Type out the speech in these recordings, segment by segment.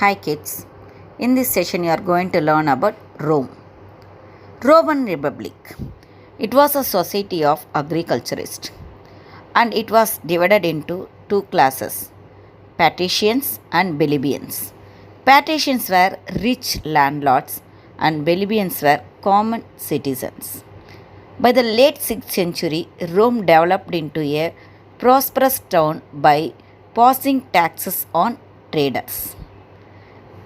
Hi kids, in this session you are going to learn about Rome. Roman Republic. It was a society of agriculturists and it was divided into two classes, patricians and plebeians. Patricians were rich landlords and plebeians were common citizens. By the late 6th century, Rome developed into a prosperous town by passing taxes on traders.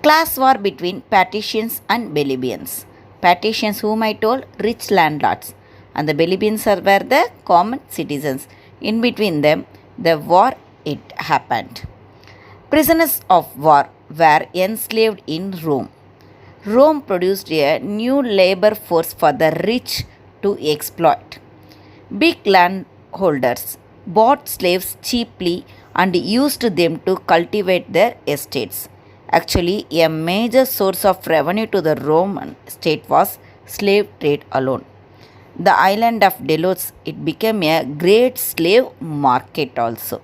Class war between patricians and plebeians. Patricians, whom I told, rich landlords, and the plebeians were the common citizens. In between them, the war it happened. Prisoners of war were enslaved in Rome. Rome produced a new labor force for the rich to exploit. Big landholders bought slaves cheaply and used them to cultivate their estates. Actually, a major source of revenue to the Roman state was slave trade alone. The island of Delos, it became a great slave market also.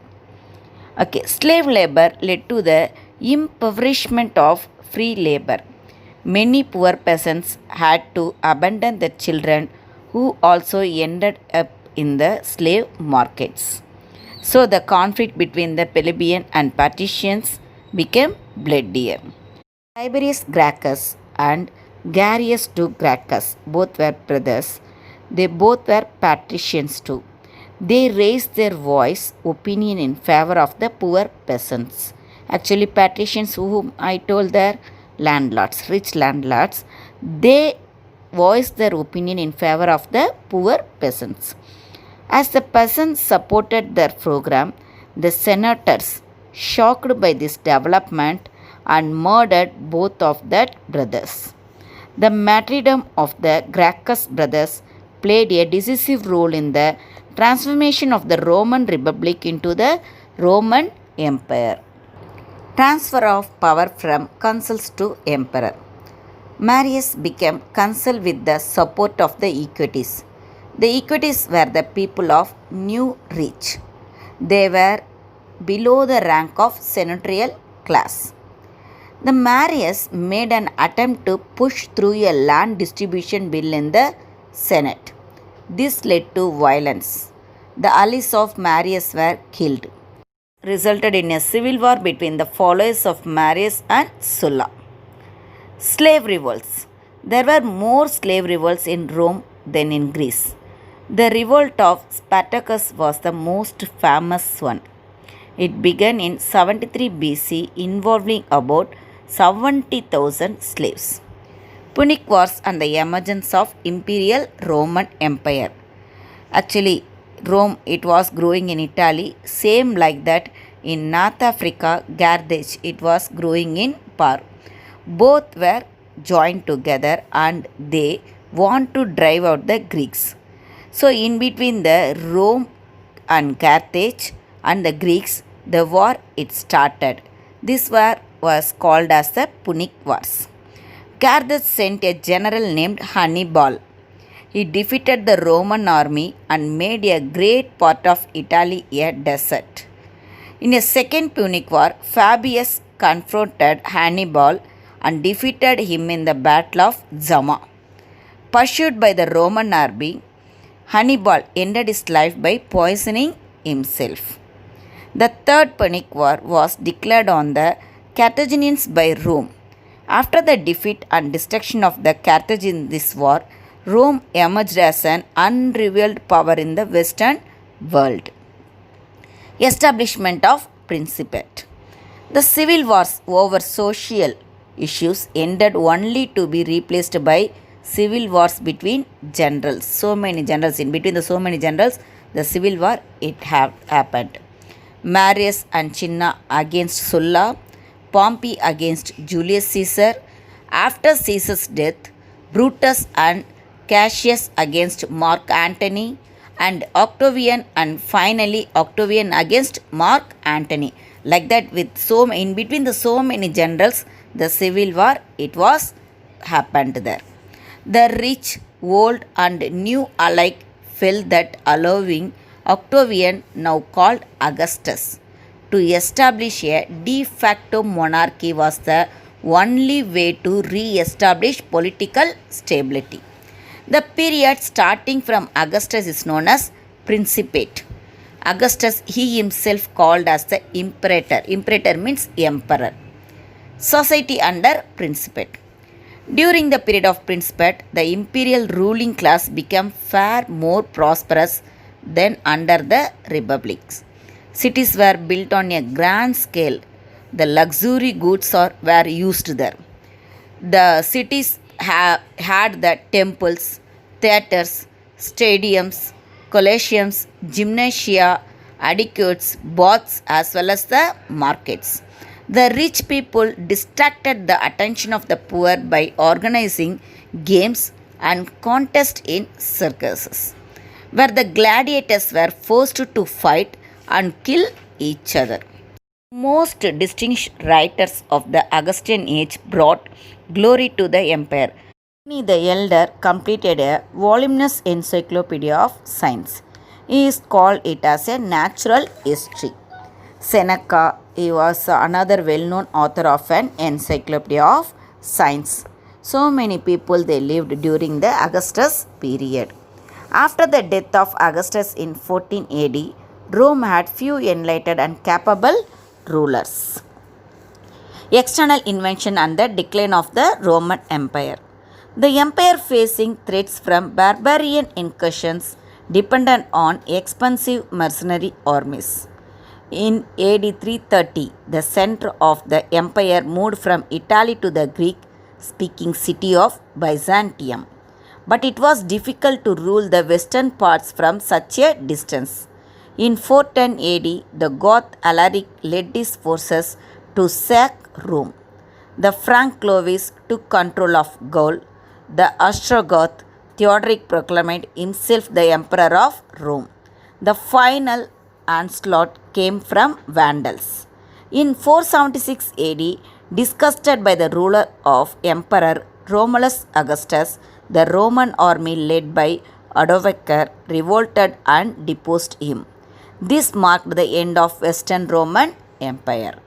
Okay, slave labor led to the impoverishment of free labor. Many poor peasants had to abandon their children who also ended up in the slave markets. So the conflict between the plebeian and patricians became bloodier. Tiberius Gracchus and Gaius II Gracchus both were brothers. They both were patricians too. They raised their voice, opinion in favor of the poor peasants. Actually, patricians whom I told their landlords, rich landlords, they voiced their opinion in favor of the poor peasants. As the peasants supported their program, the senators, shocked by this development, and murdered both of their brothers. The martyrdom of the Gracchus brothers played a decisive role in the transformation of the Roman Republic into the Roman Empire. Transfer of power from consuls to emperor. Marius became consul with the support of the equites. The equites were the people of new reach. They were below the rank of senatorial class. The Marius made an attempt to push through a land distribution bill in the Senate. This led to violence. The allies of Marius were killed, resulted in a civil war between the followers of Marius and Sulla. Slave revolts. There were more slave revolts in Rome than in Greece. The revolt of Spartacus was the most famous one. It began in 73 BC, involving about 70,000 slaves. Punic Wars and the emergence of Imperial Roman Empire. Actually, Rome, it was growing in Italy, same like that in North Africa, Carthage, it was growing in Par. Both were joined together and they want to drive out the Greeks. So, in between the Rome and Carthage and the Greeks, the war it started. This war was called as the Punic Wars. Carthage sent a general named Hannibal. He defeated the Roman army and made a great part of Italy a desert. In a second Punic War, Fabius confronted Hannibal and defeated him in the Battle of Zama. Pursued by the Roman army, Hannibal ended his life by poisoning himself. The Third Punic War was declared on the Carthaginians by Rome. After the defeat and destruction of the Carthage in this war, Rome emerged as an unrivaled power in the Western world. Establishment of Principate. The civil wars over social issues ended only to be replaced by civil wars between generals. So many generals, in between the so many generals, the civil war it happened. Marius and Cinna against Sulla, Pompey against Julius Caesar. After Caesar's death, Brutus and Cassius against Mark Antony, and Octavian, and finally Octavian against Mark Antony. Like that, with in between the so many generals, the civil war it was happened there. The rich, old and new alike felt that allowing Octavian, now called Augustus, to establish a de facto monarchy was the only way to re-establish political stability. The period starting from Augustus is known as Principate. Augustus, he himself called as the Imperator. Imperator means emperor. Society under Principate. During the period of Principate, the imperial ruling class became far more prosperous than under the republics. Cities were built on a grand scale. The luxury goods were used there. The cities had the temples, theatres, stadiums, colosseums, gymnasia, aqueducts, baths, as well as the markets. The rich people distracted the attention of the poor by organizing games and contests in circuses, where the gladiators were forced to fight and kill each other. Most distinguished writers of the Augustan age brought glory to the empire. Pliny the Elder completed a voluminous encyclopedia of science. He is called it as a natural history. Seneca, he was another well-known author of an encyclopedia of science. So many people they lived during the Augustus period. After the death of Augustus in 14 AD, Rome had few enlightened and capable rulers. External invention and the decline of the Roman Empire. The empire facing threats from barbarian incursions dependent on expensive mercenary armies. In AD 330, the center of the empire moved from Italy to the Greek-speaking city of Byzantium. But it was difficult to rule the western parts from such a distance. In 410 AD, the Goth Alaric led his forces to sack Rome. The Frank Clovis took control of Gaul. The Ostrogoth Theodoric proclaimed himself the emperor of Rome. The final onslaught came from Vandals. In 476 AD, disgusted by the ruler of Emperor Romulus Augustus, the Roman army led by Odovacar revolted and deposed him. This marked the end of Western Roman Empire.